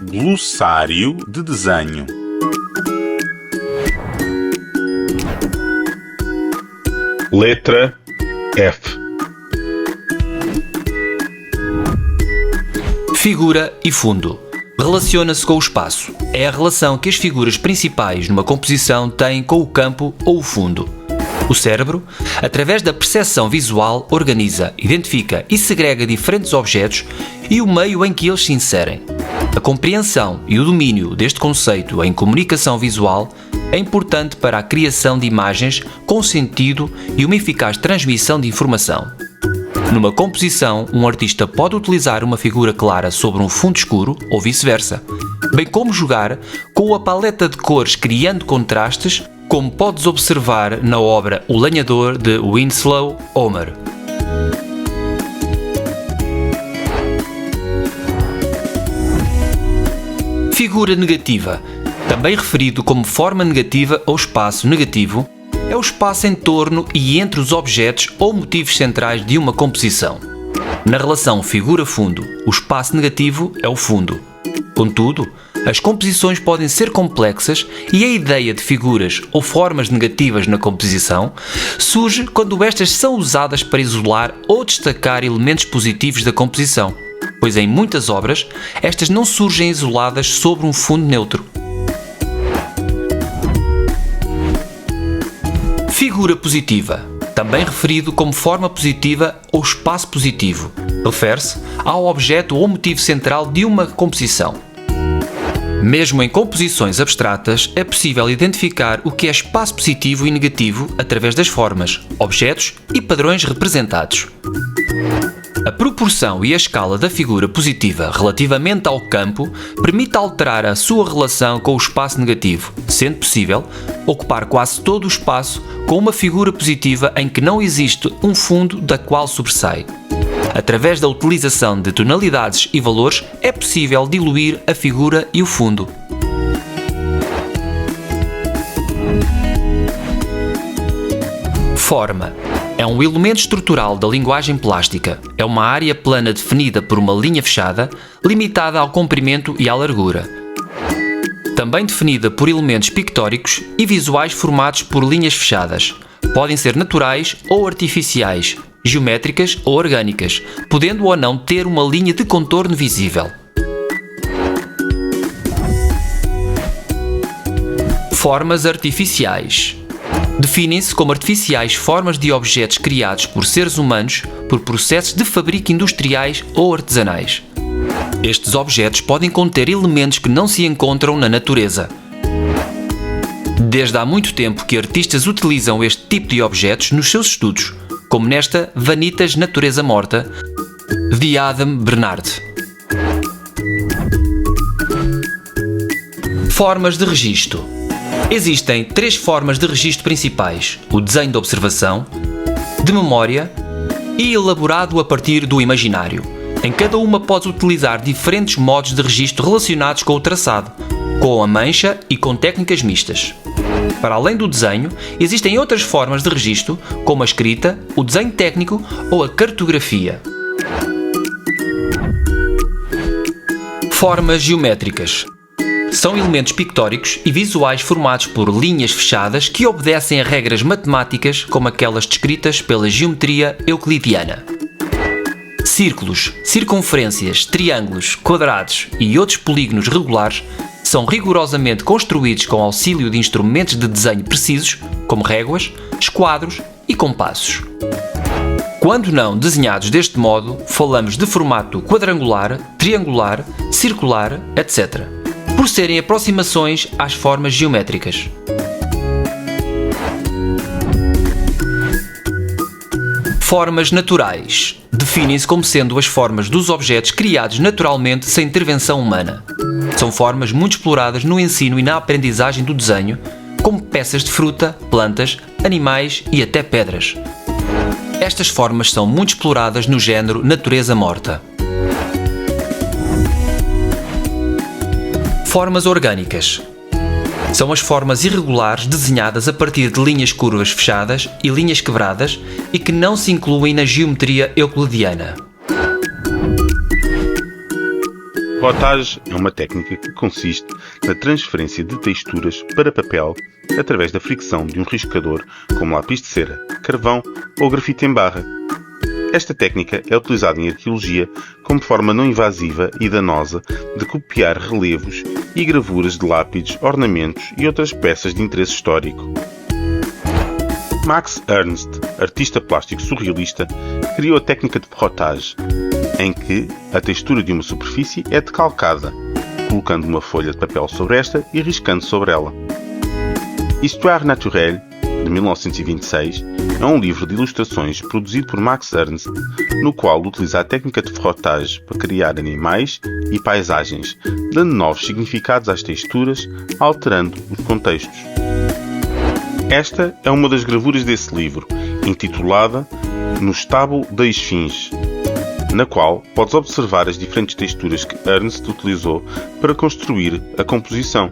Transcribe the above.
Glossário de desenho. Letra F. Figura e fundo. Relaciona-se com o espaço. É a relação que as figuras principais numa composição têm com o campo ou o fundo. O cérebro, através da percepção visual, organiza, identifica e segrega diferentes objetos e o meio em que eles se inserem. A compreensão e o domínio deste conceito em comunicação visual é importante para a criação de imagens com sentido e uma eficaz transmissão de informação. Numa composição, um artista pode utilizar uma figura clara sobre um fundo escuro ou vice-versa, bem como jogar com a paleta de cores criando contrastes, como podes observar na obra O Lenhador de Winslow Homer. Figura negativa, também referido como forma negativa ou espaço negativo, é o espaço em torno e entre os objetos ou motivos centrais de uma composição. Na relação figura-fundo, o espaço negativo é o fundo. Contudo, as composições podem ser complexas e a ideia de figuras ou formas negativas na composição surge quando estas são usadas para isolar ou destacar elementos positivos da composição, pois em muitas obras estas não surgem isoladas sobre um fundo neutro. Figura positiva, também referido como forma positiva ou espaço positivo, refere-se ao objeto ou motivo central de uma composição. Mesmo em composições abstratas, é possível identificar o que é espaço positivo e negativo através das formas, objetos e padrões representados. A proporção e a escala da figura positiva relativamente ao campo permite alterar a sua relação com o espaço negativo, sendo possível ocupar quase todo o espaço com uma figura positiva em que não existe um fundo da qual sobressai. Através da utilização de tonalidades e valores, é possível diluir a figura e o fundo. Forma. É um elemento estrutural da linguagem plástica. É uma área plana definida por uma linha fechada, limitada ao comprimento e à largura. Também definida por elementos pictóricos e visuais formados por linhas fechadas. Podem ser naturais ou artificiais, geométricas ou orgânicas, podendo ou não ter uma linha de contorno visível. Formas artificiais. Definem-se como artificiais formas de objetos criados por seres humanos por processos de fabrico industriais ou artesanais. Estes objetos podem conter elementos que não se encontram na natureza. Desde há muito tempo que artistas utilizam este tipo de objetos nos seus estudos, como nesta Vanitas Natureza Morta, de Adam Bernard. Formas de registro. Existem 3 formas de registro principais: o desenho de observação, de memória e elaborado a partir do imaginário. Em cada uma podes utilizar diferentes modos de registro relacionados com o traçado, com a mancha e com técnicas mistas. Para além do desenho, existem outras formas de registro, como a escrita, o desenho técnico ou a cartografia. Formas geométricas. São elementos pictóricos e visuais formados por linhas fechadas que obedecem a regras matemáticas como aquelas descritas pela geometria euclidiana. Círculos, circunferências, triângulos, quadrados e outros polígonos regulares são rigorosamente construídos com auxílio de instrumentos de desenho precisos, como réguas, esquadros e compassos. Quando não desenhados deste modo, falamos de formato quadrangular, triangular, circular, etc., por serem aproximações às formas geométricas. Formas naturais. Definem-se como sendo as formas dos objetos criados naturalmente sem intervenção humana. São formas muito exploradas no ensino e na aprendizagem do desenho, como peças de fruta, plantas, animais e até pedras. Estas formas são muito exploradas no género Natureza Morta. Formas orgânicas. São as formas irregulares desenhadas a partir de linhas curvas fechadas e linhas quebradas e que não se incluem na geometria euclidiana. Frottage é uma técnica que consiste na transferência de texturas para papel através da fricção de um riscador como lápis de cera, carvão ou grafite em barra. Esta técnica é utilizada em arqueologia como forma não invasiva e danosa de copiar relevos e gravuras de lápides, ornamentos e outras peças de interesse histórico. Max Ernst, artista plástico surrealista, criou a técnica de frottage, em que a textura de uma superfície é decalcada, colocando uma folha de papel sobre esta e riscando sobre ela. Histoire naturelle, de 1926, é um livro de ilustrações produzido por Max Ernst, no qual utiliza a técnica de frottage para criar animais e paisagens, dando novos significados às texturas, alterando os contextos. Esta é uma das gravuras desse livro, intitulada No Estábulo da Esfinge, na qual podes observar as diferentes texturas que Ernst utilizou para construir a composição.